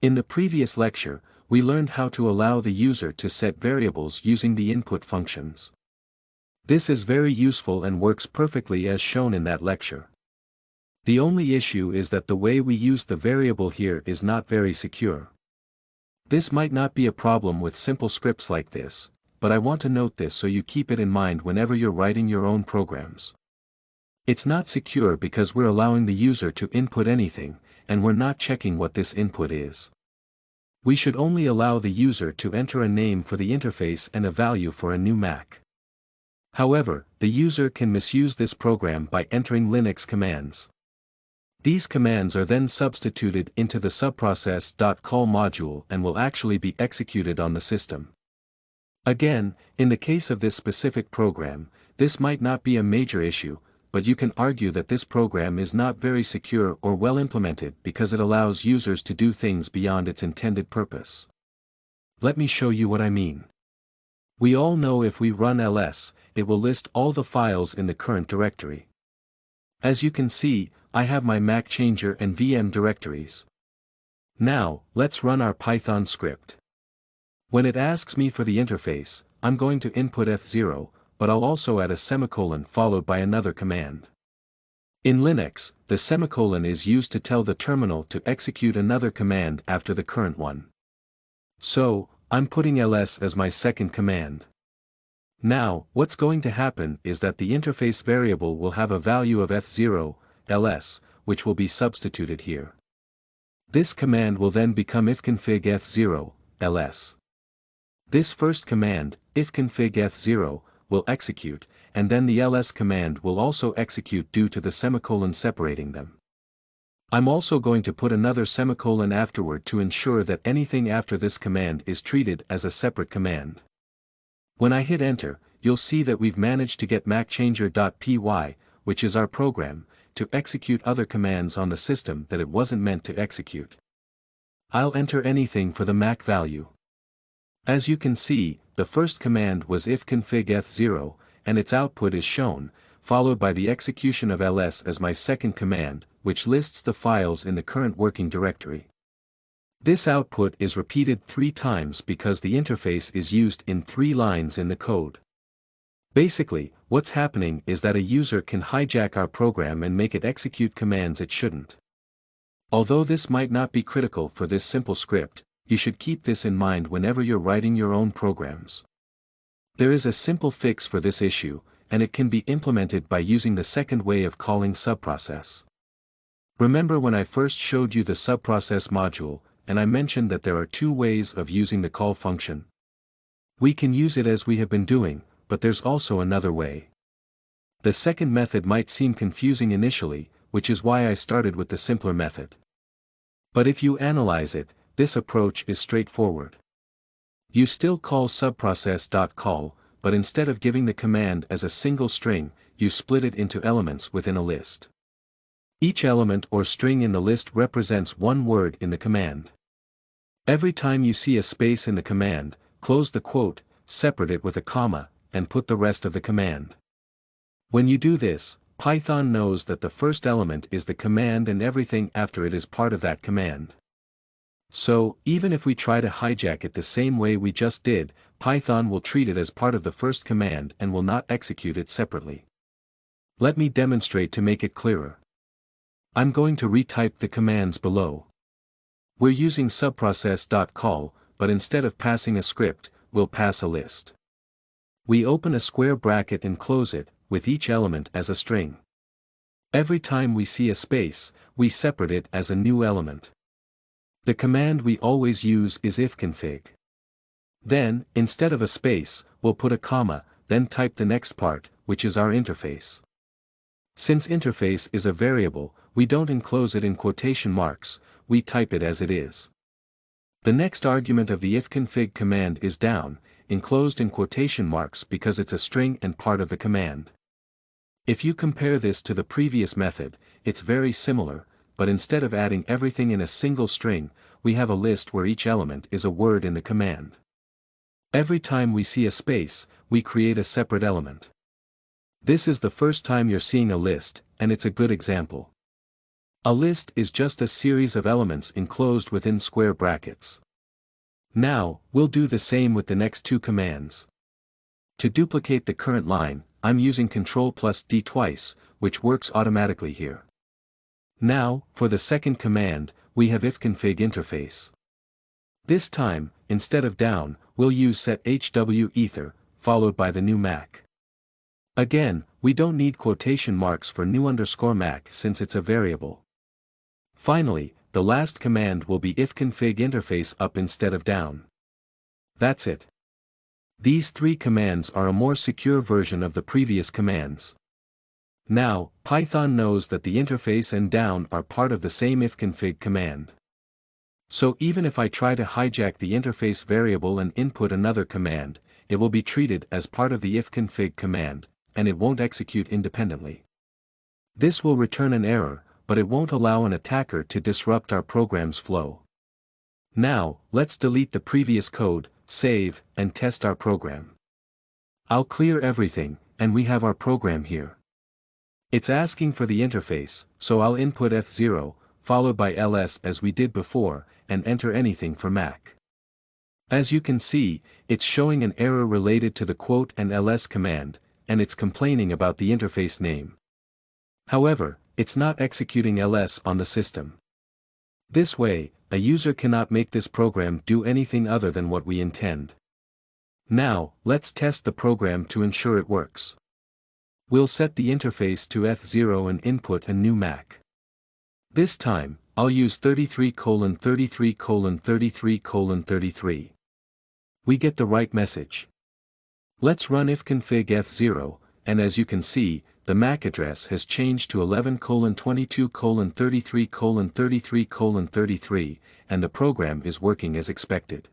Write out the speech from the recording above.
In the previous lecture, we learned how to allow the user to set variables using the input functions. This is very useful and works perfectly as shown in that lecture. The only issue is that the way we use the variable here is not very secure. This might not be a problem with simple scripts like this, but I want to note this so you keep it in mind whenever you're writing your own programs. It's not secure because we're allowing the user to input anything, and we're not checking what this input is. We should only allow the user to enter a name for the interface and a value for a new Mac. However, the user can misuse this program by entering Linux commands. These commands are then substituted into the subprocess.call module and will actually be executed on the system. Again, in the case of this specific program, this might not be a major issue, but you can argue that this program is not very secure or well implemented because it allows users to do things beyond its intended purpose. Let me show you what I mean. We all know if we run ls, it will list all the files in the current directory. As you can see, I have my Mac changer and VM directories. Now, let's run our Python script. When it asks me for the interface, I'm going to input F0, but I'll also add a semicolon followed by another command. In Linux, the semicolon is used to tell the terminal to execute another command after the current one. So, I'm putting ls as my second command. Now, what's going to happen is that the interface variable will have a value of F0, ls, which will be substituted here. This command will then become ifconfig F0, ls. This first command, ifconfig F0, will execute, and then the ls command will also execute due to the semicolon separating them. I'm also going to put another semicolon afterward to ensure that anything after this command is treated as a separate command. When I hit enter, you'll see that we've managed to get macchanger.py, which is our program, to execute other commands on the system that it wasn't meant to execute. I'll enter anything for the Mac value. As you can see, the first command was ifconfig F0, and its output is shown, followed by the execution of ls as my second command, which lists the files in the current working directory. This output is repeated 3 times because the interface is used in 3 lines in the code. Basically, what's happening is that a user can hijack our program and make it execute commands it shouldn't. Although this might not be critical for this simple script, you should keep this in mind whenever you're writing your own programs. There is a simple fix for this issue, and it can be implemented by using the second way of calling subprocess. Remember when I first showed you the subprocess module, and I mentioned that there are 2 ways of using the call function? We can use it as we have been doing, but there's also another way. The second method might seem confusing initially, which is why I started with the simpler method. But if you analyze it, this approach is straightforward. You still call subprocess.call, but instead of giving the command as a single string, you split it into elements within a list. Each element or string in the list represents one word in the command. Every time you see a space in the command, close the quote, separate it with a comma, and put the rest of the command. When you do this, Python knows that the first element is the command and everything after it is part of that command. So, even if we try to hijack it the same way we just did, Python will treat it as part of the first command and will not execute it separately. Let me demonstrate to make it clearer. I'm going to retype the commands below. We're using subprocess.call, but instead of passing a script, we'll pass a list. We open a square bracket and close it, with each element as a string. Every time we see a space, we separate it as a new element. The command we always use is ifconfig. Then, instead of a space, we'll put a comma, then type the next part, which is our interface. Since interface is a variable, we don't enclose it in quotation marks, we type it as it is. The next argument of the ifconfig command is down, enclosed in quotation marks because it's a string and part of the command. If you compare this to the previous method, it's very similar, but instead of adding everything in a single string, we have a list where each element is a word in the command. Every time we see a space, we create a separate element. This is the first time you're seeing a list, and it's a good example. A list is just a series of elements enclosed within square brackets. Now, we'll do the same with the next two commands. To duplicate the current line, I'm using Ctrl+D twice, which works automatically here. Now, for the second command, we have ifconfig interface. This time, instead of down, we'll use set_hw_ether, followed by the new MAC. Again, we don't need quotation marks for new_MAC since it's a variable. Finally, the last command will be ifconfig interface up instead of down. That's it. These three commands are a more secure version of the previous commands. Now, Python knows that the interface and down are part of the same ifconfig command. So even if I try to hijack the interface variable and input another command, it will be treated as part of the ifconfig command, and it won't execute independently. This will return an error, but it won't allow an attacker to disrupt our program's flow. Now, let's delete the previous code, save, and test our program. I'll clear everything, and we have our program here. It's asking for the interface, so I'll input F0, followed by ls as we did before, and enter anything for Mac. As you can see, it's showing an error related to the quote and ls command, and it's complaining about the interface name. However, it's not executing ls on the system. This way, a user cannot make this program do anything other than what we intend. Now, let's test the program to ensure it works. We'll set the interface to F0 and input a new MAC. This time, I'll use 33:33:33:33. We get the right message. Let's run ifconfig F0, and as you can see, the MAC address has changed to 11:22:33:33:33, and the program is working as expected.